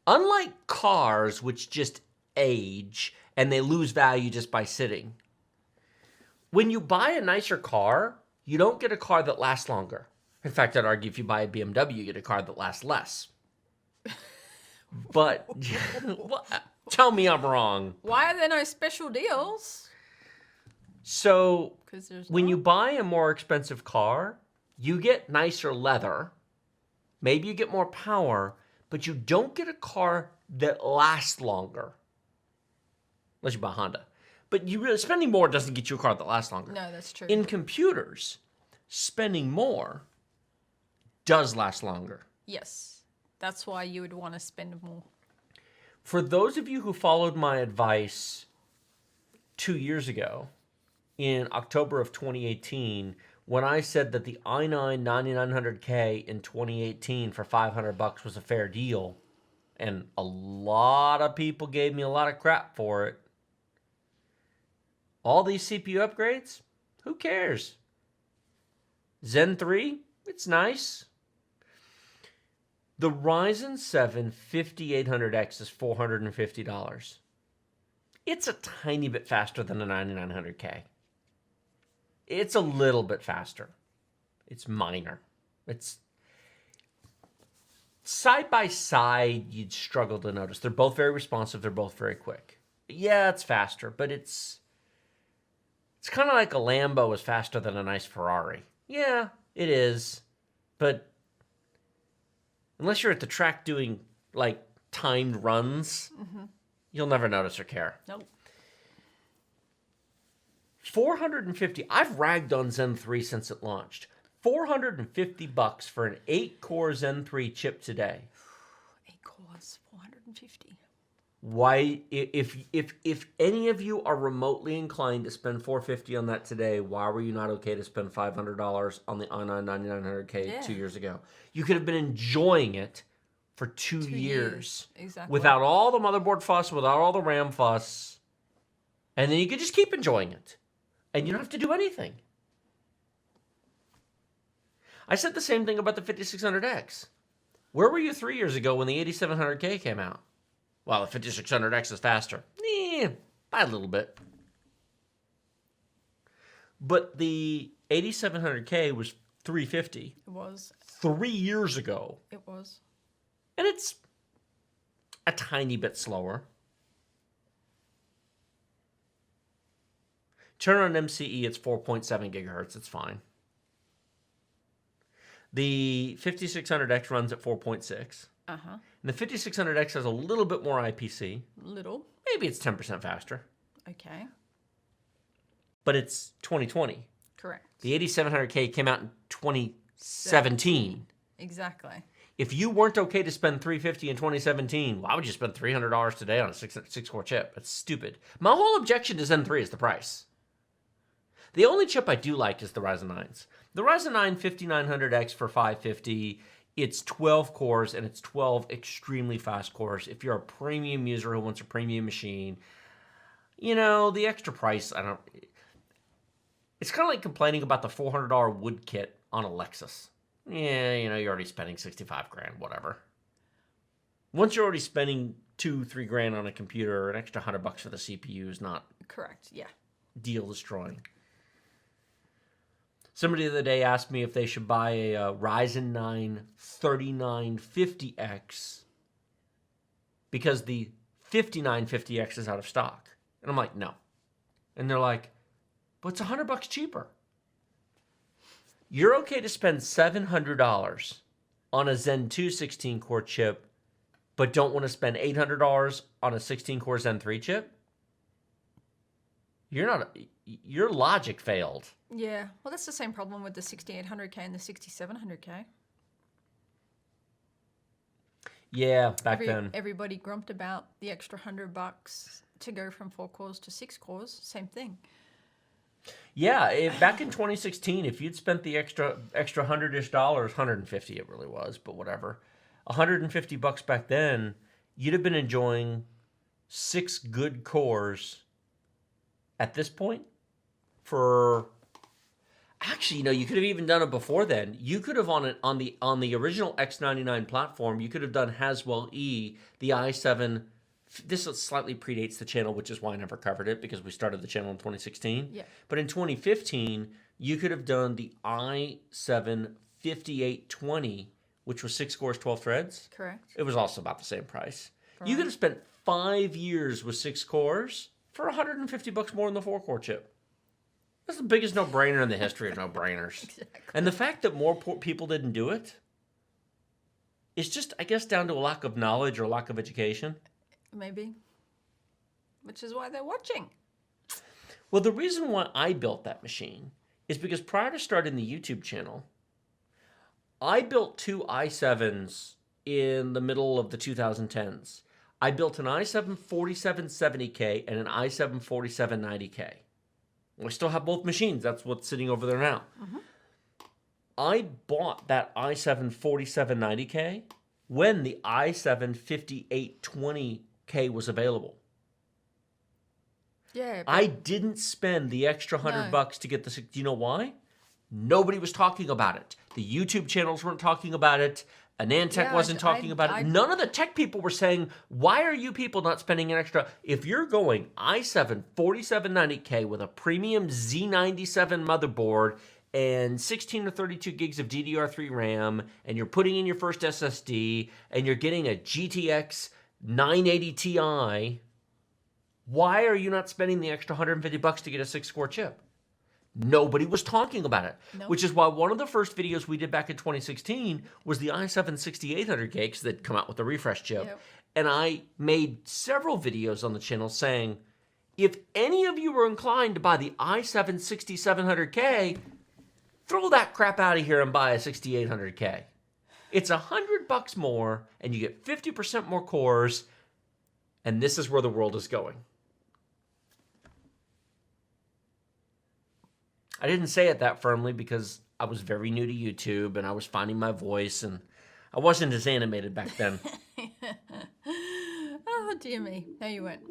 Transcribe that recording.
Unlike cars, which just age and they lose value just by sitting, when you buy a nicer car, you don't get a car that lasts longer. In fact, I'd argue if you buy a BMW, you get a car that lasts less. But tell me I'm wrong. Why are there no special deals? So when not. you buy a more expensive car, you get nicer leather. Maybe you get more power, but you don't get a car that lasts longer. Unless you buy a Honda. But spending more doesn't get you a car that lasts longer. No, that's true. In computers, spending more does last longer. Yes. That's why you would want to spend more. For those of you who followed my advice 2 years ago, in October of 2018, when I said that the i9 9900K in 2018 for $500 was a fair deal, and a lot of people gave me a lot of crap for it. All these CPU upgrades, who cares? Zen 3, it's nice. The Ryzen 7 5800X is $450. It's a tiny bit faster than the 9900K. It's a little bit faster. It's minor. It's side by side, you'd struggle to notice. They're both very responsive. They're both very quick. Yeah, it's faster, but it's kind of like a Lambo is faster than a nice Ferrari. Yeah, it is. But unless you're at the track doing, like, timed runs, you'll never notice or care. Nope. 450. I've ragged on Zen 3 since it launched. $450 for an 8-core Zen 3 chip today. 8 cores, 450. Why, if any of you are remotely inclined to spend $450 on that today, why were you not okay to spend $500 on the i9 9900K 2 years ago? You could have been enjoying it for 2 years. Exactly. Without all the motherboard fuss, without all the RAM fuss. And then you could just keep enjoying it. And you don't have to do anything. I said the same thing about the 5600X. Where were you 3 years ago when the 8700K came out? Well, the 5600X is faster. By a little bit. But the 8700K was $350. It was. 3 years ago. It was. And it's a tiny bit slower. Turn on MCE, it's 4.7 gigahertz. It's fine. The 5600X runs at 4.6. Uh-huh. And the 5600X has a little bit more IPC. Little. Maybe it's 10% faster. Okay. But it's 2020. Correct. The 8700K came out in 2017. Exactly. If you weren't okay to spend $350 in 2017, why would you spend $300 today on a 6-core chip? That's stupid. My whole objection to Zen 3 is the price. The only chip I do like is the Ryzen 9s. The Ryzen 9 5900X for $550, it's 12 cores and it's 12 extremely fast cores. If you're a premium user who wants a premium machine, the extra price, it's kind of like complaining about the $400 wood kit on a Lexus. Yeah, you're already spending $65,000, whatever. Once you're already spending $2-3 grand on a computer, an extra $100 for the CPU is not correct. Yeah. deal destroying. Somebody the other day asked me if they should buy a Ryzen 9 3950X because the 5950X is out of stock. And I'm like, no. And they're like, but it's $100 cheaper. You're okay to spend $700 on a Zen 2 16-core chip, but don't want to spend $800 on a 16-core Zen 3 chip? Your logic failed. Yeah. Well, that's the same problem with the 6800K and the 6700K. Yeah, then. Everybody grumped about the extra $100 to go from 4 cores to 6 cores. Same thing. Yeah, back in 2016, if you'd spent the extra $100-ish, $150 it really was, but whatever, $150 back then, you'd have been enjoying 6 good cores at this point for, Actually, you could have even done it before then. You could have on the original X99 platform, you could have done Haswell E, the i7. This slightly predates the channel, which is why I never covered it because we started the channel in 2016. Yeah. But in 2015, you could have done the i7 5820, which was 6 cores, 12 threads. Correct. It was also about the same price. Right. You could have spent 5 years with 6 cores for $150 more than the 4-core chip. That's the biggest no-brainer in the history of no-brainers. Exactly. And the fact that more people didn't do it is just, I guess, down to a lack of knowledge or lack of education. Maybe. Which is why they're watching. Well, the reason why I built that machine is because prior to starting the YouTube channel, I built 2 i7s in the middle of the 2010s. I built an i7 4770K and an i7 4790K. We still have both machines. That's what's sitting over there now. Mm-hmm. I bought that i7 4790K when the i7 5820K was available. Yeah. I didn't spend the extra $100 to get the. Do you know why? Nobody was talking about it. The YouTube channels weren't talking about it. Anantech wasn't talking about it. None of the tech people were saying, why are you people not spending an extra? If you're going i7 4790K with a premium Z97 motherboard and 16 or 32 gigs of DDR3 RAM, and you're putting in your first SSD, and you're getting a GTX 980 Ti, why are you not spending the extra $150 to get a 6-core chip? Nobody was talking about it, which is why one of the first videos we did back in 2016 was the i7 6800K, because they'd come out with the refresh chip. Yep. And I made several videos on the channel saying, if any of you were inclined to buy the i7 6700K, throw that crap out of here and buy a 6800K. It's $100 more, and you get 50% more cores, and this is where the world is going. I didn't say it that firmly because I was very new to YouTube and I was finding my voice, and I wasn't as animated back then. Oh, dear me. There you went.